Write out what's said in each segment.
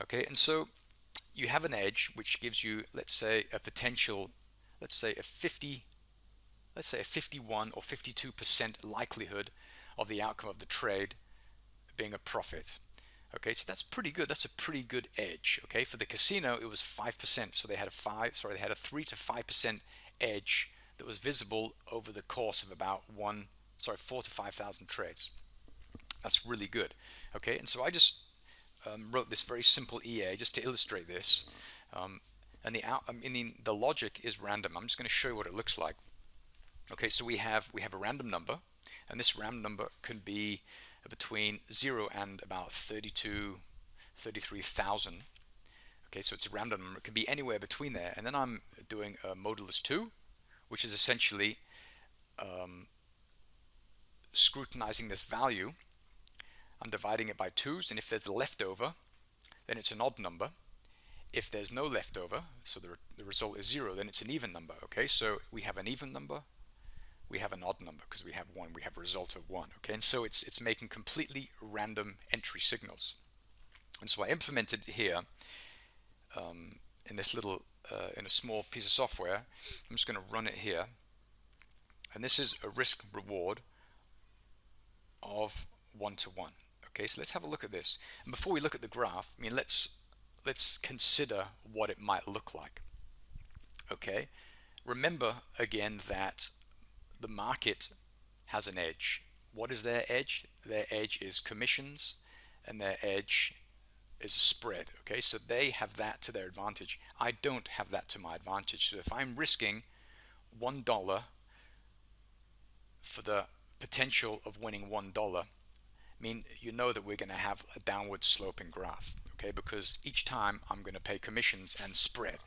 Okay, and so you have an edge which gives you, let's say, a potential, let's say a 50, let's say a 51 or 52% likelihood of the outcome of the trade being a profit. Okay, so that's pretty good. That's a pretty good edge. Okay, for the casino it was 5%, so they had they had a 3 to 5% edge that was visible over the course of about 4 to 5,000 trades. That's really good. Okay, and so I just wrote this very simple EA just to illustrate this. Um, and the logic is random. I'm just going to show you what it looks like. Okay, so we have a random number, and this random number can be between 0 and about 33,000. Okay, so it's a random number. It can be anywhere between there. And then I'm doing a modulus 2, which is essentially um, scrutinizing this value. I'm dividing it by 2's, and if there's a leftover, then it's an odd number. If there's no leftover, so the result is 0, then it's an even number. Okay, so we have an even number, we have an odd number because we have 1, we have a result of 1. Okay, and so it's making completely random entry signals. And so I implemented here in this little in a small piece of software. I'm just going to run it here, and this is a risk reward of 1 to 1. Okay, so let's have a look at this. And before we look at the graph, I mean, let's consider what it might look like. Okay, remember again that the market has an edge. What is their edge? Their edge is commissions, and their edge is a spread. Okay, so they have that to their advantage. I don't have that to my advantage. So if I'm risking $1 for the potential of winning $1, I mean, you know that we're going to have a downward sloping graph, okay, because each time I'm going to pay commissions and spread,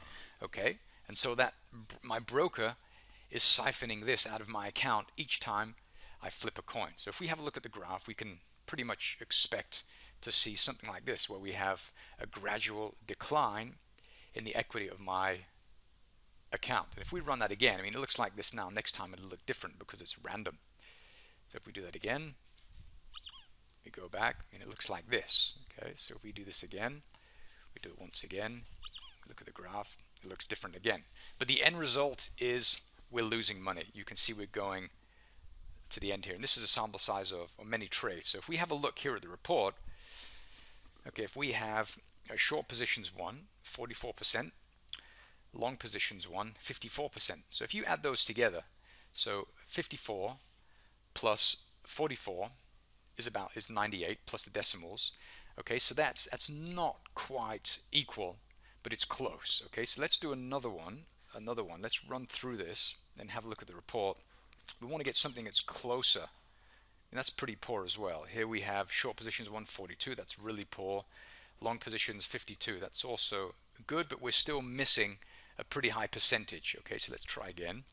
okay, and so that my broker is siphoning this out of my account each time I flip a coin. So if we have a look at the graph, we can pretty much expect to see something like this, where we have a gradual decline in the equity of my account. And if we run that again, I mean, it looks like this now. Next time it'll look different because it's random. So if we do that again, we go back, and it looks like this. Okay, so if we do this again, we do it once again, look at the graph, it looks different again. But the end result is we're losing money. You can see we're going to the end here, and this is a sample size of many trades. So if we have a look here at the report, okay, if we have short positions 1, 44%, long positions 1, 54%. So if you add those together, so 54 plus 44 is 98 plus the decimals. Okay, so that's not quite equal, but it's close. Okay, so let's do another one. Let's run through this and have a look at the report. We want to get something that's closer, and that's pretty poor as well. Here we have short positions 142, that's really poor. Long positions 52, that's also good, but we're still missing a pretty high percentage. Okay, so let's try again.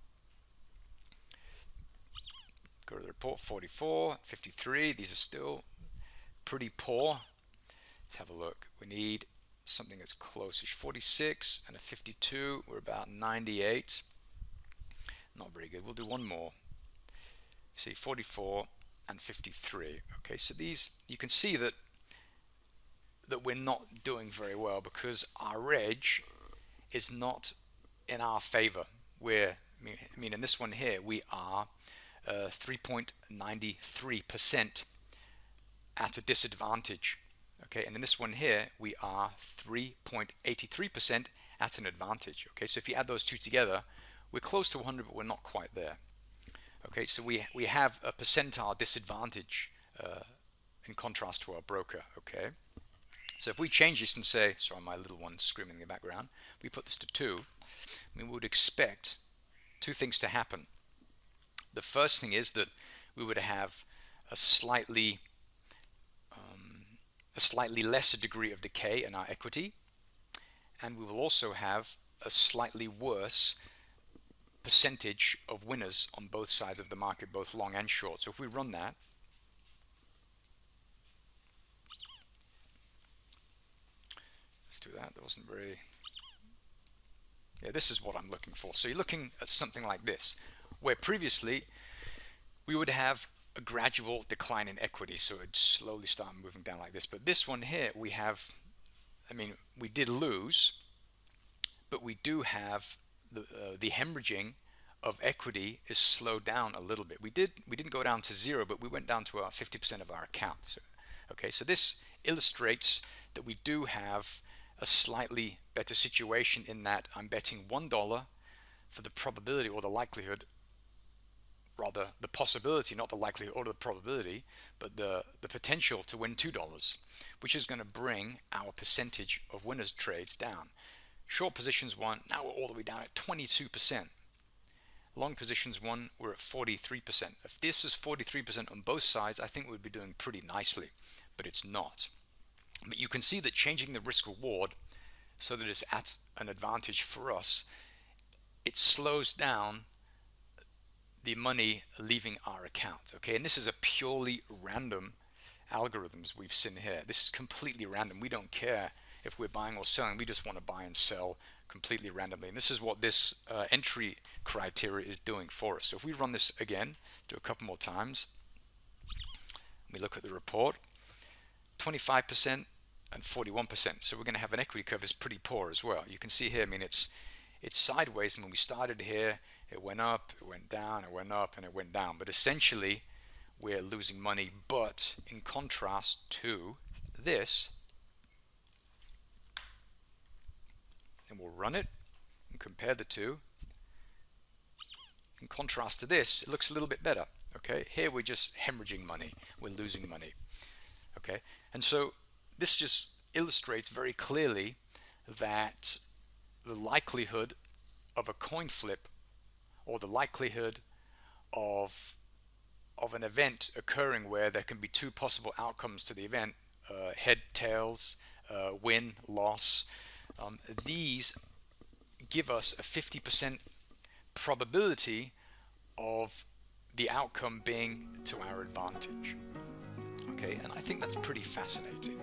Go to the report, 44, 53, these are still pretty poor. Let's have a look. We need something that's close-ish. 46 and a 52, we're about 98. Not very good. We'll do one more. See, 44 and 53. Okay, so these, you can see that we're not doing very well because our edge is not in our favor. I mean, in this one here, we are 3.93% at a disadvantage. Okay, and in this one here, we are 3.83% at an advantage. Okay, so if you add those two together, we're close to 100, but we're not quite there. Okay, so we have a percentile disadvantage in contrast to our broker. Okay, so if we change this and say, sorry, my little one's screaming in the background, we put this to 2, we would expect two things to happen. The first thing is that we would have a slightly lesser degree of decay in our equity, and we will also have a slightly worse percentage of winners on both sides of the market, both long and short. So if we run that, let's do that. That wasn't very... Yeah, this is what I'm looking for. So you're looking at something like this, where previously we would have a gradual decline in equity, so it'd slowly start moving down like this. But this one here, we have I mean, we did lose, but we do have the hemorrhaging of equity is slowed down a little bit. We didn't go down to zero, but we went down to about 50% of our account. So, okay, so this illustrates that we do have a slightly better situation in that I'm betting $1 for the probability or the likelihood, rather the possibility, not the likelihood or the probability, but the potential to win $2, which is going to bring our percentage of winners trades down. Short positions won, now we're all the way down at 22%. Long positions won, we're at 43%. If this is 43% on both sides, I think we'd be doing pretty nicely, but it's not. But you can see that changing the risk reward so that it's at an advantage for us, it slows down the money leaving our account. Okay, and this is a purely random algorithms we've seen here. This is completely random. We don't care if we're buying or selling. We just want to buy and sell completely randomly. And this is what this entry criteria is doing for us. So if we run this again, do a couple more times, we look at the report, 25% and 41%. So we're going to have an equity curve that's pretty poor as well. You can see here, I mean, it's sideways. And when we started here, it went up, it went down, it went up, and it went down. But essentially, we're losing money. But in contrast to this, and we'll run it and compare the two. In contrast to this, it looks a little bit better. Okay, here we're just hemorrhaging money, we're losing money. Okay, and so this just illustrates very clearly that the likelihood of a coin flip, or the likelihood of an event occurring where there can be two possible outcomes to the event, head, tails, win, loss, these give us a 50% probability of the outcome being to our advantage. Okay, and I think that's pretty fascinating.